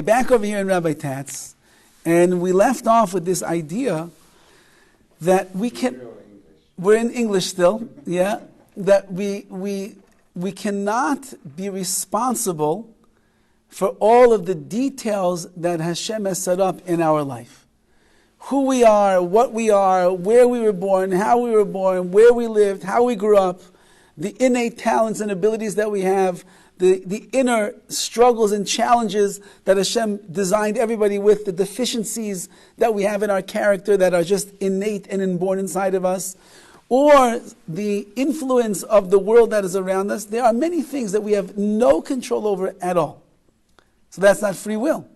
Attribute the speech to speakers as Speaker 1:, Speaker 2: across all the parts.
Speaker 1: Back over here in Rabbi Tatz, and we left off with this idea that we can, we're in English still, yeah, that we cannot be responsible for all of the details that Hashem has set up in our life. Who we are, what we are, where we were born, how we were born, where we lived, how we grew up, the innate talents and abilities that we have, the inner struggles and challenges that Hashem designed everybody with, the deficiencies that we have in our character that are just innate and inborn inside of us, or the influence of the world that is around us. There are many things that we have no control over at all. So that's not free will.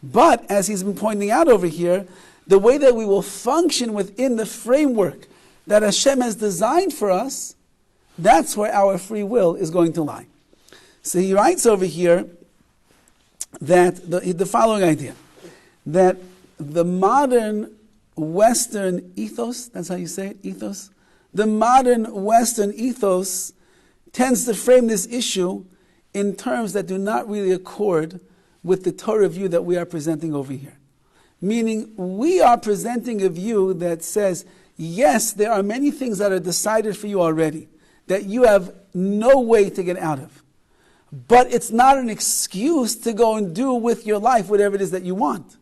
Speaker 1: But, as he's been pointing out over here, the way that we will function within the framework that Hashem has designed for us, that's where our free will is going to lie. So he writes over here that the following idea, that the modern Western ethos, that's how you say it, ethos? The modern Western ethos tends to frame this issue in terms that do not really accord with the Torah view that we are presenting over here. Meaning, we are presenting a view that says, yes, there are many things that are decided for you already, that you have no way to get out of. But it's not an excuse to go and do with your life whatever it is that you want.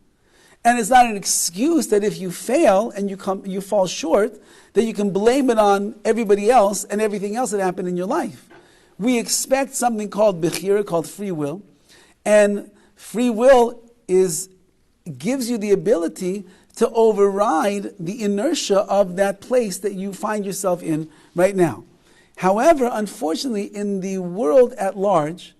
Speaker 1: And it's not an excuse that if you fail and you fall short, that you can blame it on everybody else and everything else that happened in your life. We expect something called Bechira, called free will. And free will gives you the ability to override the inertia of that place that you find yourself in right now. However, unfortunately, in the world at large,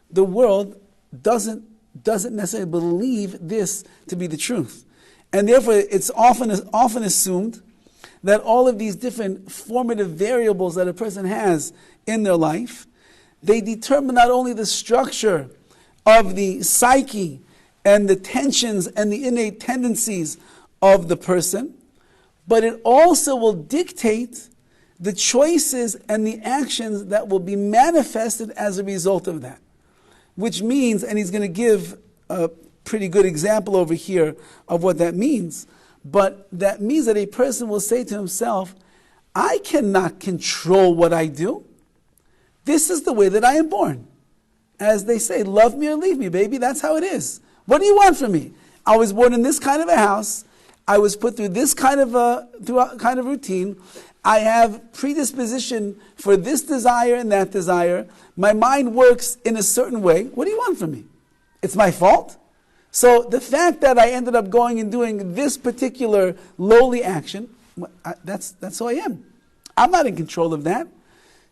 Speaker 1: the world doesn't necessarily believe this to be the truth. And therefore, it's often assumed that all of these different formative variables that a person has in their life, they determine not only the structure of the psyche and the tensions and the innate tendencies of the person, but it also will dictate the choices and the actions that will be manifested as a result of that. Which means, and he's going to give a pretty good example over here of what that means, but that means that a person will say to himself, I cannot control what I do. This is the way that I am born. As they say, love me or leave me, baby, that's how it is. What do you want from me? I was born in this kind of a house. I was put through this kind of routine. I have predisposition for this desire and that desire. My mind works in a certain way. What do you want from me? It's my fault? So the fact that I ended up going and doing this particular lowly action, that's who I am. I'm not in control of that.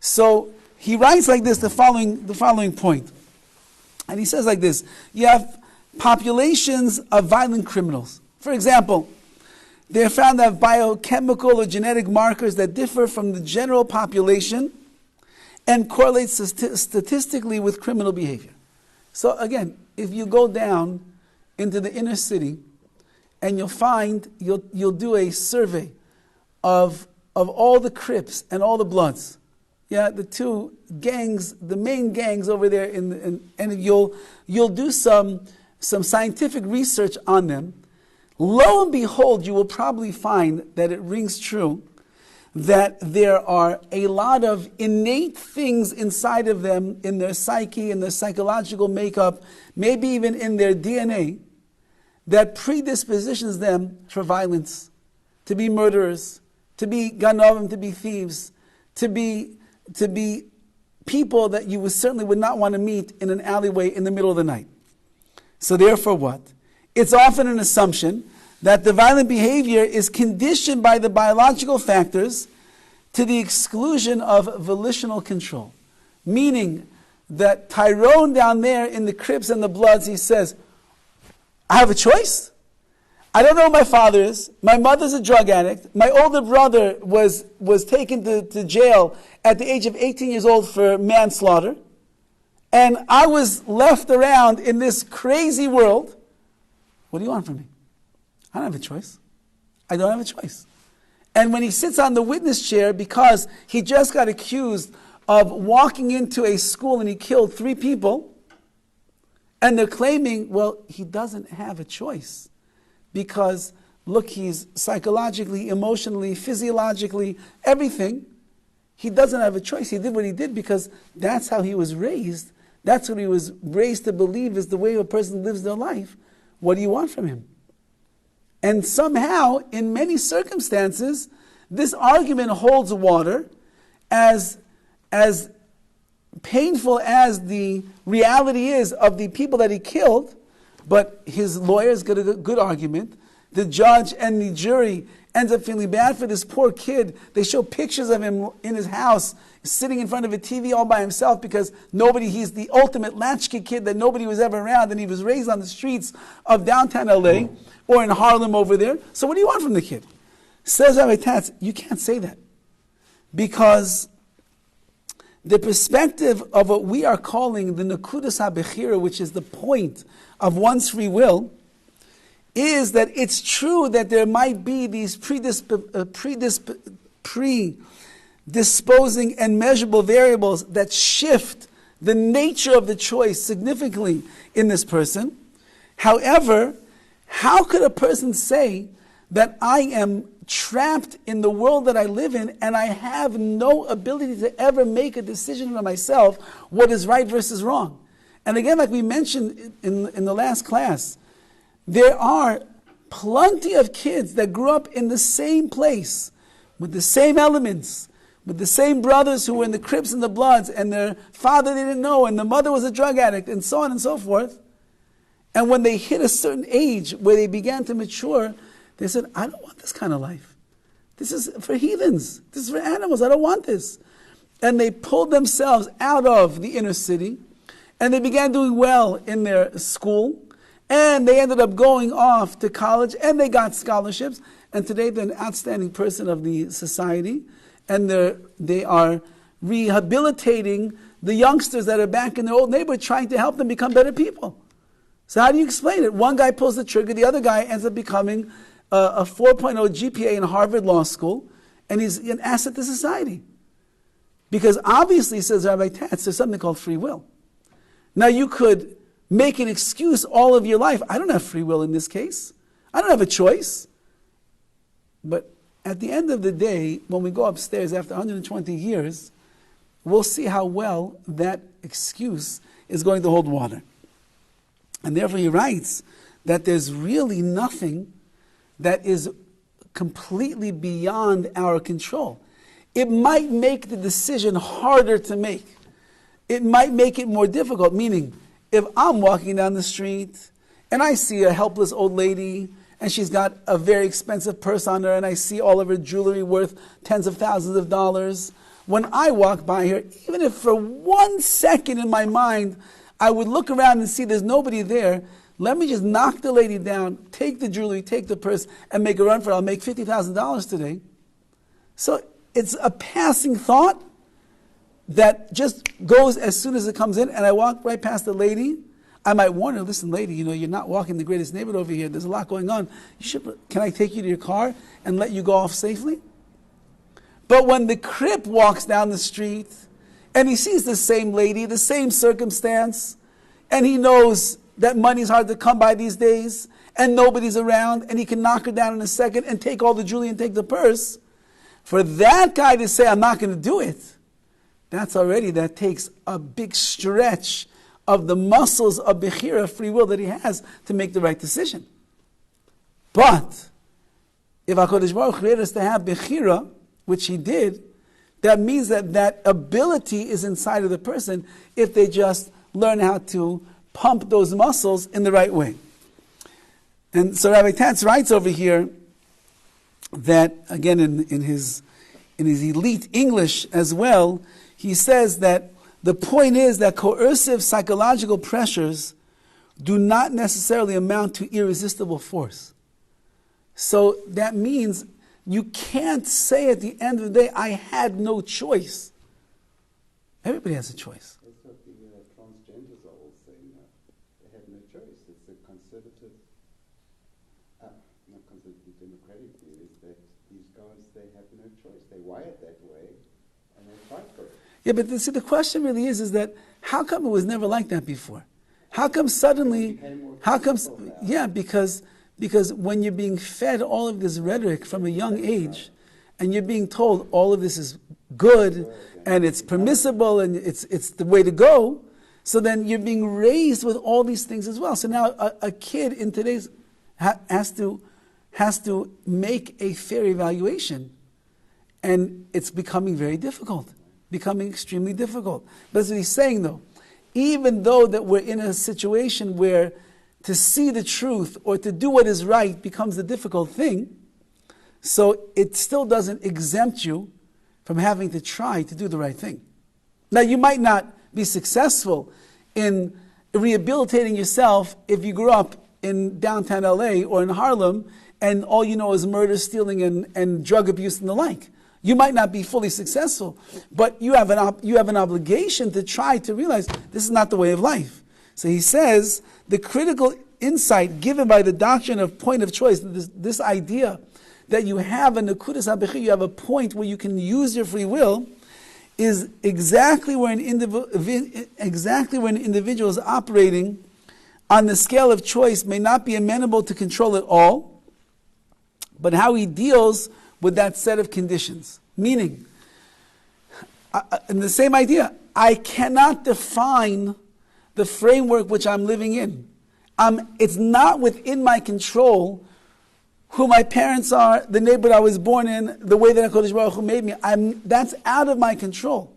Speaker 1: So he writes like this, the following point. And he says like this, you have populations of violent criminals. For example, they are found to have biochemical or genetic markers that differ from the general population and correlate statistically with criminal behavior. So again, if you go down into the inner city and you'll do a survey of all the Crips and all the Bloods, yeah, the two gangs, the main gangs over there, and you'll do some scientific research on them. Lo and behold, you will probably find that it rings true that there are a lot of innate things inside of them, in their psyche, in their psychological makeup, maybe even in their DNA, that predispositions them for violence, to be murderers, to be ganovim, to be thieves, to be people that you certainly would not want to meet in an alleyway in the middle of the night. So therefore what? It's often an assumption that the violent behavior is conditioned by the biological factors to the exclusion of volitional control. Meaning that Tyrone down there in the Crips and the Bloods, he says, I have a choice? I don't know who my father is. My mother's a drug addict. My older brother was taken to jail at the age of 18 years old for manslaughter. And I was left around in this crazy world. What do you want from me? I don't have a choice. I don't have a choice. And when he sits on the witness chair because he just got accused of walking into a school and he killed 3 people, And they're claiming, well, he doesn't have a choice. Because, look, he's psychologically, emotionally, physiologically, everything. He doesn't have a choice. He did what he did because that's how he was raised. That's what he was raised to believe is the way a person lives their life. What do you want from him? And somehow, in many circumstances, this argument holds water as painful as the reality is of the people that he killed, but his lawyers get a good argument. The judge and the jury ends up feeling bad for this poor kid. They show pictures of him in his house, sitting in front of a TV all by himself because he's the ultimate latchkey kid that nobody was ever around, and he was raised on the streets of downtown LA or in Harlem over there. So what do you want from the kid? Says Rabbi Tatz, you can't say that. Because the perspective of what we are calling the Nakudas HaBechira, which is the point of one's free will, is that it's true that there might be these predisposing and measurable variables that shift the nature of the choice significantly in this person. However, how could a person say that I am trapped in the world that I live in and I have no ability to ever make a decision for myself what is right versus wrong? And again, like we mentioned in the last class, there are plenty of kids that grew up in the same place, with the same elements, with the same brothers who were in the Crips and the Bloods, and their father they didn't know, and the mother was a drug addict, and so on and so forth. And when they hit a certain age where they began to mature, they said, I don't want this kind of life. This is for heathens. This is for animals. I don't want this. And they pulled themselves out of the inner city, and they began doing well in their school, and they ended up going off to college, and they got scholarships, and today they're an outstanding person of the society, and they are rehabilitating the youngsters that are back in their old neighborhood, trying to help them become better people. So how do you explain it? One guy pulls the trigger, the other guy ends up becoming a 4.0 GPA in Harvard Law School, and he's an asset to society. Because obviously, says Rabbi Tatz, there's something called free will. Now you could make an excuse all of your life. I don't have free will in this case. I don't have a choice. But at the end of the day, when we go upstairs after 120 years, we'll see how well that excuse is going to hold water. And therefore he writes that there's really nothing that is completely beyond our control. It might make the decision harder to make. It might make it more difficult, meaning if I'm walking down the street and I see a helpless old lady and she's got a very expensive purse on her and I see all of her jewelry worth tens of thousands of dollars, when I walk by her, even if for 1 second in my mind I would look around and see there's nobody there, let me just knock the lady down, take the jewelry, take the purse, and make a run for it. I'll make $50,000 today. So it's a passing thought that just goes as soon as it comes in, and I walk right past the lady. I might warn her, listen, lady, you're not walking the greatest neighborhood over here. There's a lot going on. Can I take you to your car and let you go off safely? But when the Crip walks down the street, and he sees the same lady, the same circumstance, and he knows that money's hard to come by these days, and nobody's around, and he can knock her down in a second and take all the jewelry and take the purse, for that guy to say, I'm not going to do it, that takes a big stretch of the muscles of Bechira, free will, that he has to make the right decision. But if HaKadosh Baruch Hu created us to have Bechira, which he did, that means that ability is inside of the person if they just learn how to pump those muscles in the right way. And so Rabbi Tatz writes over here that, again in his elite English as well, he says that the point is that coercive psychological pressures do not necessarily amount to irresistible force. So that means you can't say at the end of the day, I had no choice. Everybody has a choice.
Speaker 2: That's what the transgenders are all saying now. They have no choice. It's a conservative, not conservative, democratic view, is that these guys, they have no choice. They're wired that way, and they fight for it.
Speaker 1: Yeah, but see, the question really is that how come it was never like that before? How come suddenly?
Speaker 2: became more
Speaker 1: How come?
Speaker 2: peaceful now.
Speaker 1: Yeah, because when you're being fed all of this rhetoric from a young age, and you're being told all of this is good and it's permissible and it's the way to go, so then you're being raised with all these things as well. So now a kid in today's has to make a fair evaluation, and it's becoming very difficult, becoming extremely difficult. But that's what he's saying, though. Even though that we're in a situation where to see the truth or to do what is right becomes the difficult thing, so it still doesn't exempt you from having to try to do the right thing. Now, you might not be successful in rehabilitating yourself if you grew up in downtown LA or in Harlem and all you know is murder, stealing, and drug abuse and the like. You might not be fully successful, but you have an obligation to try to realize this is not the way of life. So he says the critical insight given by the doctrine of point of choice, this idea that you have a nekudas habechira, you have a point where you can use your free will, is exactly where an individual is operating on the scale of choice may not be amenable to control at all, but how he deals with that set of conditions. Meaning, in the same idea, I cannot define the framework which I'm living in. It's not within my control who my parents are, the neighborhood I was born in, the way that HaKadosh Baruch Hu made me. That's out of my control.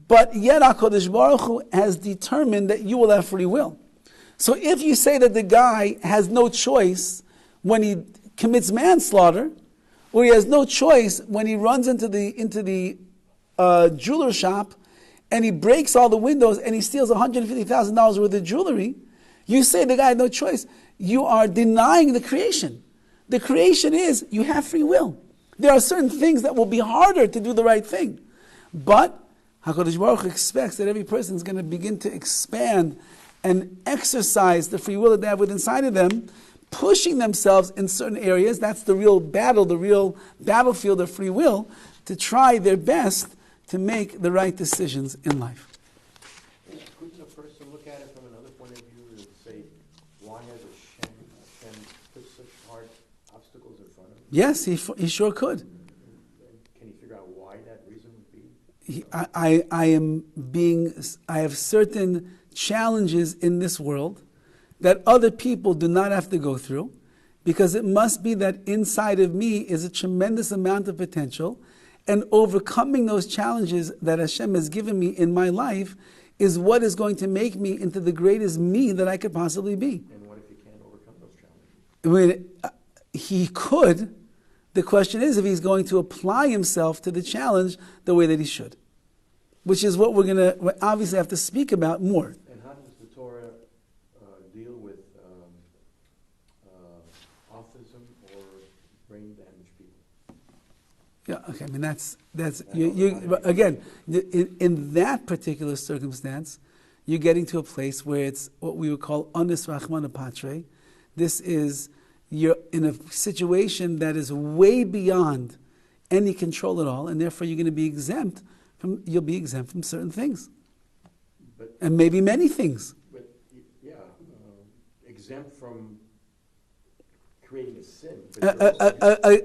Speaker 1: But yet HaKadosh Baruch Hu has determined that you will have free will. So if you say that the guy has no choice when he commits manslaughter, or he has no choice when he runs into the jeweler shop and he breaks all the windows and he steals $150,000 worth of jewelry, you say the guy had no choice. You are denying the creation. The creation is you have free will. There are certain things that will be harder to do the right thing. But HaKadosh Baruch Hu expects that every person is going to begin to expand and exercise the free will that they have within inside of them, pushing themselves in certain areas. That's the real battle, the real battlefield of free will, to try their best to make the right decisions in life.
Speaker 3: Couldn't a person look at it from another point of view and say, why has Hashem put such hard obstacles in front of him?
Speaker 1: Yes, he sure could.
Speaker 3: Can you figure out why that reason would be?
Speaker 1: I have certain challenges in this world that other people do not have to go through, because it must be that inside of me is a tremendous amount of potential, and overcoming those challenges that Hashem has given me in my life is what is going to make me into the greatest me that I could possibly be.
Speaker 3: And what if he can't overcome those challenges?
Speaker 1: I mean, he could. The question is if he's going to apply himself to the challenge the way that he should, which is what we're going to obviously have to speak about more.
Speaker 3: And how does the Torah deal with autism or brain damaged people?
Speaker 1: Yeah, okay. I mean, that's again, in that particular circumstance, you're getting to a place where it's what we would call anis rachmana patre. This is, you're in a situation that is way beyond any control at all, and therefore you're going to be exempt from. You'll be exempt from certain things, and maybe many things.
Speaker 3: But yeah, exempt from creating a sin.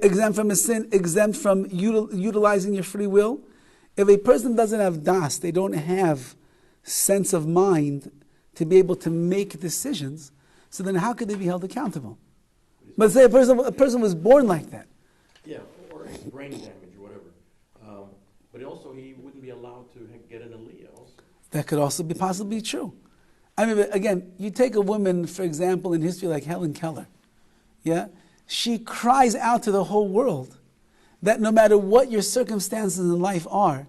Speaker 1: Exempt from a sin, exempt from utilizing your free will. If a person doesn't have das, they don't have sense of mind to be able to make decisions, so then how could they be held accountable? But say a person was born like that.
Speaker 3: Yeah, or brain damage or whatever. But also he wouldn't be allowed to get an aliyah also.
Speaker 1: That could also be possibly true. I mean, again, you take a woman, for example, in history like Helen Keller. Yeah? She cries out to the whole world that no matter what your circumstances in life are,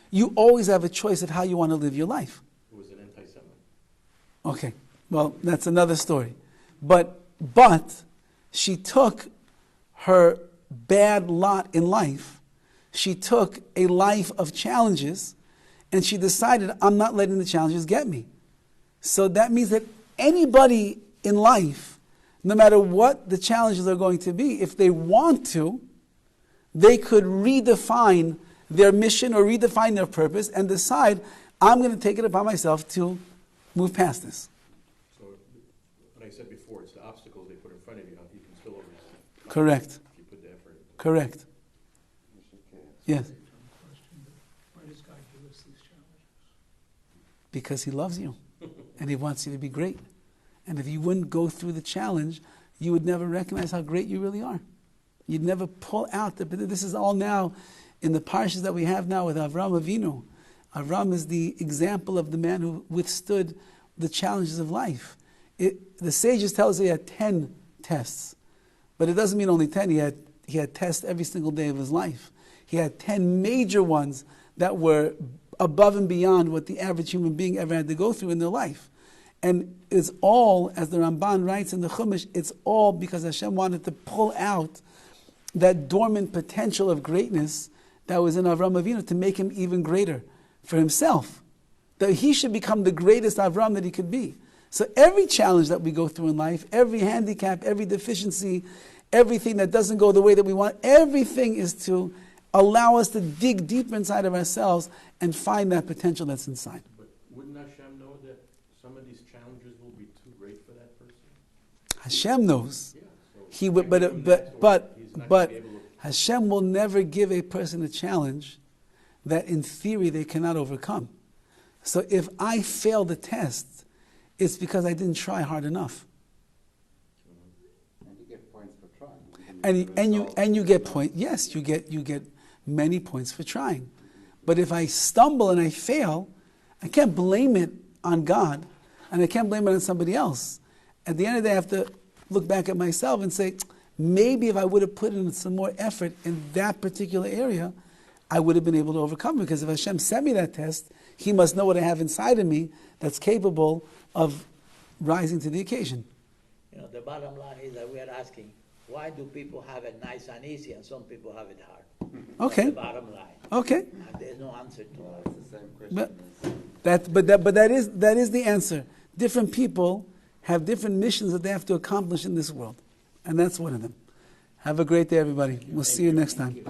Speaker 1: you always have a choice of how you want to live your life.
Speaker 3: It was an anti-Semite.
Speaker 1: Okay, well, that's another story. But she took her bad lot in life, she took a life of challenges, and she decided, I'm not letting the challenges get me. So that means that anybody in life, no matter what the challenges are going to be, if they want to, they could redefine their mission or redefine their purpose and decide, I'm going to take it upon myself to move past this.
Speaker 3: obstacles they put in front of you, you can still overcome.
Speaker 1: Correct.
Speaker 3: If you put the effort into it.
Speaker 1: Correct.
Speaker 2: Okay.
Speaker 1: Yes.
Speaker 4: Why does God give us these challenges?
Speaker 1: Because he loves you and he wants you to be great. And if you wouldn't go through the challenge, you would never recognize how great you really are. You'd never pull out this is all now in the parshas that we have now with Avram Avinu. Avram is the example of the man who withstood the challenges of life. The sages tell us he had 10 tests. But it doesn't mean only 10. He had tests every single day of his life. He had 10 major ones that were above and beyond what the average human being ever had to go through in their life. And it's all, as the Ramban writes in the Chumash, it's all because Hashem wanted to pull out that dormant potential of greatness that was in Avram Avinu to make him even greater for himself. That he should become the greatest Avram that he could be. So every challenge that we go through in life, every handicap, every deficiency, everything that doesn't go the way that we want, everything is to allow us to dig deeper inside of ourselves and find that potential that's inside.
Speaker 3: But wouldn't Hashem know that some of these challenges will be too great for that person?
Speaker 1: Hashem knows.
Speaker 3: Yeah. So
Speaker 1: He would,
Speaker 3: he's not
Speaker 1: but
Speaker 3: gonna be able to-
Speaker 1: Hashem will never give a person a challenge that in theory they cannot overcome. So if I fail the test, it's because I didn't try hard enough.
Speaker 2: And you get points for trying.
Speaker 1: And you get point. Yes, you get many points for trying. But if I stumble and I fail, I can't blame it on God, and I can't blame it on somebody else. At the end of the day, I have to look back at myself and say, maybe if I would have put in some more effort in that particular area, I would have been able to overcome it. Because if Hashem sent me that test, He must know what I have inside of me that's capable of rising to the occasion.
Speaker 5: You know, the bottom line is that we are asking, why do people have it nice and easy and some people have it hard?
Speaker 1: Okay.
Speaker 5: That's the bottom line.
Speaker 1: Okay.
Speaker 5: And there's no answer to
Speaker 2: Well,
Speaker 5: it.
Speaker 2: it's the same question
Speaker 1: But that is the answer. Different people have different missions that they have to accomplish in this world. And that's one of them. Have a great day, everybody. We'll see you next time.